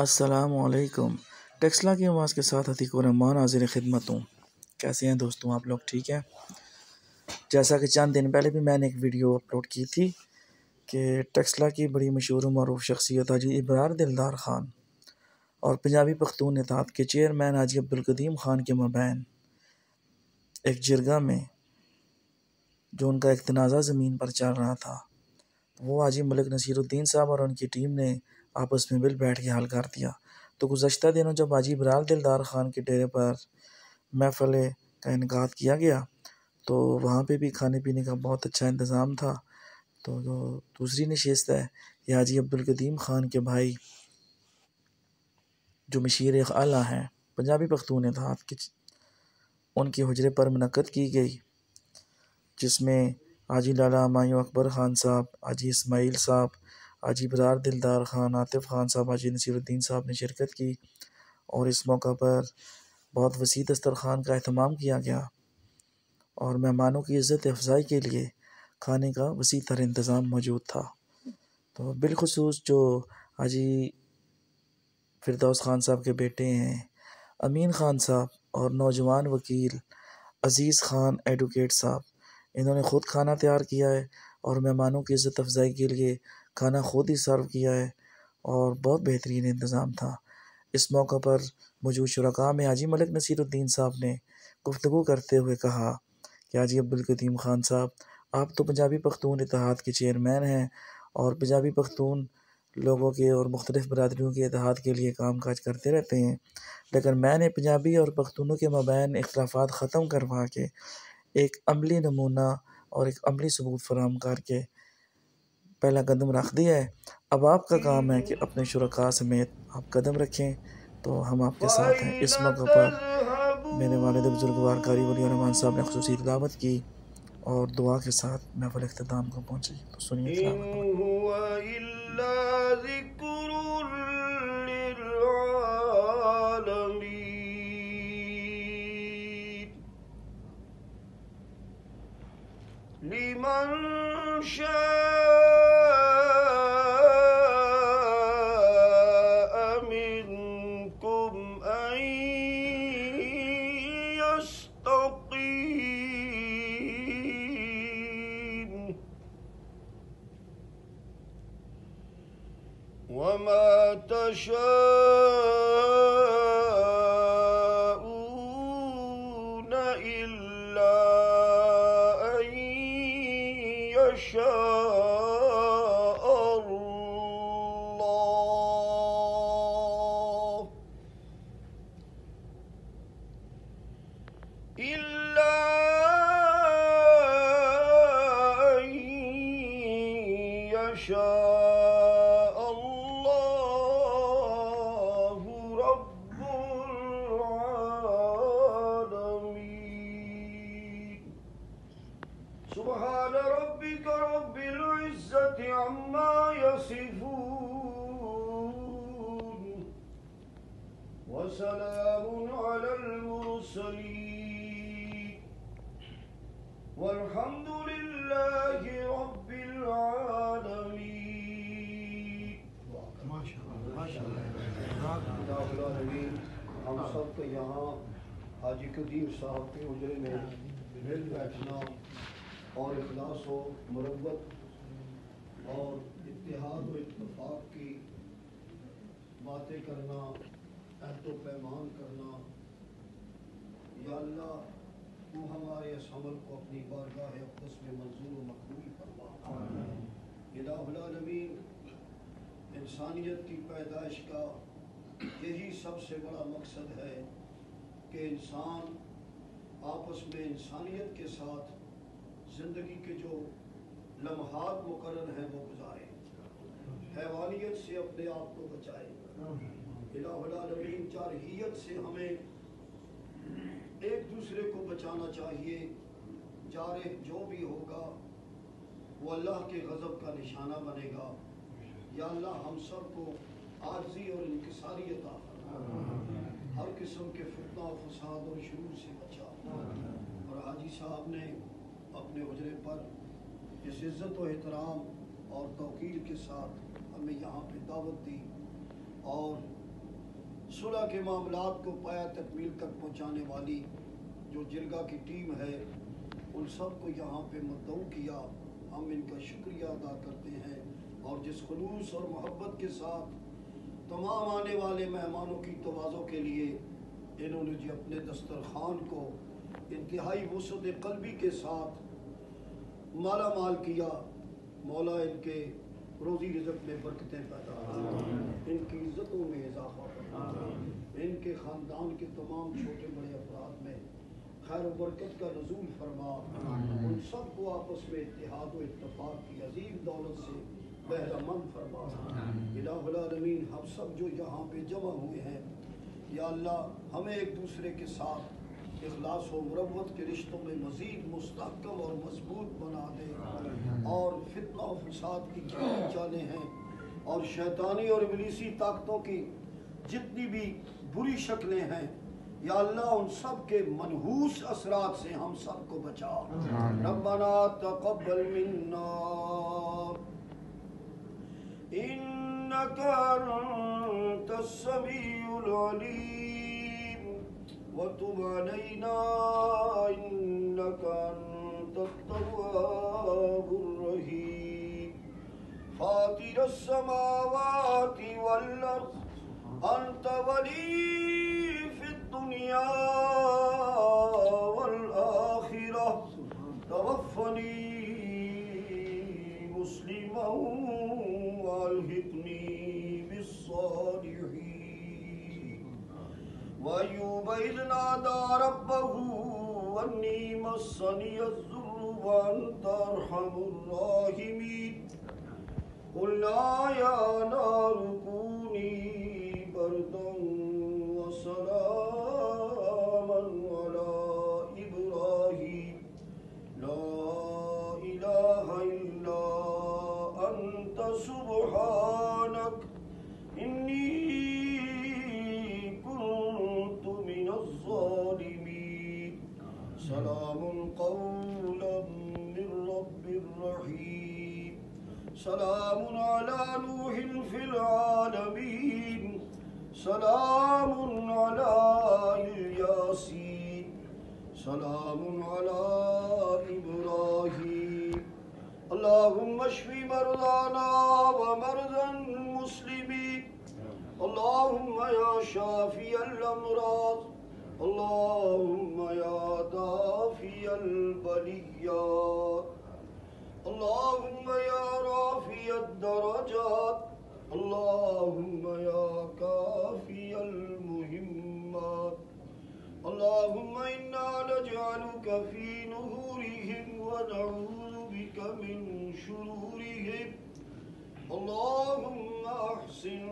السلام علیکم۔ ٹیکسلا کی آواز کے ساتھ عتیق الرحمان حاضر خدمت ہوں۔ کیسے ہیں دوستوں، آپ لوگ ٹھیک ہیں؟ جیسا کہ چند دن پہلے بھی میں نے ایک ویڈیو اپلوڈ کی تھی کہ ٹیکسلا کی بڑی مشہور و معروف شخصیت حاجی ابرار دلدار خان اور پنجابی پختون اتحاد کے چیئرمین حاجی عبدالقدیم خان کے مابین ایک جرگہ میں جو ان کا ایک تنازع زمین پر چل رہا تھا، وہ حاجی ملک نصیر الدین صاحب اور ان کی ٹیم نے آپس میں مل بیٹھ کے حل کر دیا۔ تو گزشتہ دنوں جب حاجی ابرار دلدار خان کے ڈیرے پر محفل کا انعقاد کیا گیا تو وہاں پہ بھی کھانے پینے کا بہت اچھا انتظام تھا۔ تو جو دوسری نشست ہے یہ حاجی عبدالقدیم خان کے بھائی جو مشیر اعلیٰ ہیں پنجابی پختون اتحاد کے، ان کے حجرے پر منعقد کی گئی، جس میں حاجی لالا ہمایوں اکبر خان صاحب، حاجی اسماعیل صاحب، حاجی ابرار دلدار خان، عاطف خان صاحب، حاجی نصیر الدین صاحب نے شرکت کی اور اس موقع پر بہت وسیع دسترخوان کا اہتمام کیا گیا اور مہمانوں کی عزت افزائی کے لیے کھانے کا وسیع تر انتظام موجود تھا۔ تو بالخصوص جو حاجی فردوس خان صاحب کے بیٹے ہیں امین خان صاحب اور نوجوان وکیل عزیز خان ایڈوکیٹ صاحب، انہوں نے خود کھانا تیار کیا ہے اور مہمانوں کی عزت افزائی کے لیے کھانا خود ہی سرو کیا ہے اور بہت بہترین انتظام تھا۔ اس موقع پر موجود شرکاء میں حاجی ملک نصیر الدین صاحب نے گفتگو کرتے ہوئے کہا کہ حاجی عبدالقدیم خان صاحب، آپ تو پنجابی پختون اتحاد کے چیئرمین ہیں اور پنجابی پختون لوگوں کے اور مختلف برادریوں کے اتحاد کے لیے کام کاج کرتے رہتے ہیں، لیکن میں نے پنجابی اور پختونوں کے مابین اختلافات ختم کروا کے ایک عملی نمونہ اور ایک عملی ثبوت فراہم کر کے پہلا قدم رکھ دیا ہے۔ اب آپ کا کام ہے کہ اپنے شرکاء سمیت آپ قدم رکھیں، تو ہم آپ کے ساتھ ہیں۔ اس موقع پر میرے والد بزرگوار قاری ولی الرحمان صاحب نے خصوصی تلاوت کی اور دعا کے ساتھ محفل اختتام کو پہنچی۔ تو سنیے تلاوت۔ لمن شاء منكم أن يستقيم وما تشاءون إلا أن يشاء الله إلا أن يشاء الله رب العالمين سبحان ربك رب العزة عما يصفون وسلام على المرسلين والحمد لله رب العالمين۔ ہم سب کو یہاں حاجی قدیم صاحب کے حجرے میں مل بیٹھنا اور اخلاص و مربت اور اتحاد و اتفاق کی باتیں کرنا، عہد و پیمان کرنا، یا اللہ تو ہمارے اس عمل کو اپنی بارگاہ اقدس میں منظور و مقبول فرما۔ الہ العالمین، انسانیت کی پیدائش کا یہی سب سے بڑا مقصد ہے کہ انسان آپس میں انسانیت کے ساتھ زندگی کے جو لمحات مقرر ہیں وہ گزارے، حیوانیت سے اپنے آپ کو بچائے۔ الہ العالمین، جارحیت سے ہمیں ایک دوسرے کو بچانا چاہیے۔ جارح جو بھی ہوگا وہ اللہ کے غضب کا نشانہ بنے گا۔ یا اللہ ہم سب کو عاجزی اور انکساری عطا فرما، ہر قسم کے فتنہ و فساد اور شرور سے بچا۔ اور حاجی صاحب نے اپنے حجرے پر اس عزت و احترام اور توقیر کے ساتھ ہمیں یہاں پہ دعوت دی اور صلح کے معاملات کو پایا تکمیل تک پہنچانے والی جو جرگہ کی ٹیم ہے، ان سب کو یہاں پہ مدعو کیا، ہم ان کا شکریہ ادا کرتے ہیں، اور جس خلوص اور محبت کے ساتھ تمام آنے والے مہمانوں کی تواضع کے لیے انہوں نے جی اپنے دسترخوان کو انتہائی وسعت قلبی کے ساتھ مالا مال کیا، مولا ان کے روزی رزق میں برکتیں پیدا فرما، ان کی عزتوں میں اضافہ فرما، ان کے خاندان کے تمام چھوٹے بڑے افراد میں خیر و برکت کا نزول فرما، ان سب کو آپس میں اتحاد و اتفاق کی عظیم دولت سے بہرہ مند فرما۔ الہ العالمین، ہم سب جو یہاں پہ جمع ہوئے ہیں، یا اللہ ہمیں ایک دوسرے کے ساتھ اخلاص و مروت کے رشتوں میں مزید مستحکم اور مضبوط بنا دے، اور فتنہ و فساد کی جتنی چالیں ہیں اور شیطانی اور ابلیسی طاقتوں کی جتنی بھی بری شکلیں ہیں، یا اللہ ان سب کے منحوس اثرات سے ہم سب کو بچا۔ ربنا تقبل منا انک انت السمیع العلیم وتب علینا انک انت التواب الرحیم فاطر السماوات والارض انت ولی فی الدنیا والآخرہ توفنی مسلما والحقنی بالصالحین۔ وأيوب إذ نادى ربه أني مسني الضر وأنت أرحم الراحمين قلنا يا نار كوني بردا وسلاما على إبراهيم لا إله إلا أنت سبحانك إني كنت من الظالمين سلام قولا من رب رحيم سلام على نوح في العالمين سلام على الياسين سلام على إبراهيم اللهم اشف مرضانا ومرضى المسلمين اللهم يا شافي الأمراض اللهم يا دافي البليات اللهم يا رافع الدرجات اللهم يا كافي المهمات اللهم إنا نجعلك في نهورهم ونعوذ بك من شرورهم اللهم أحسن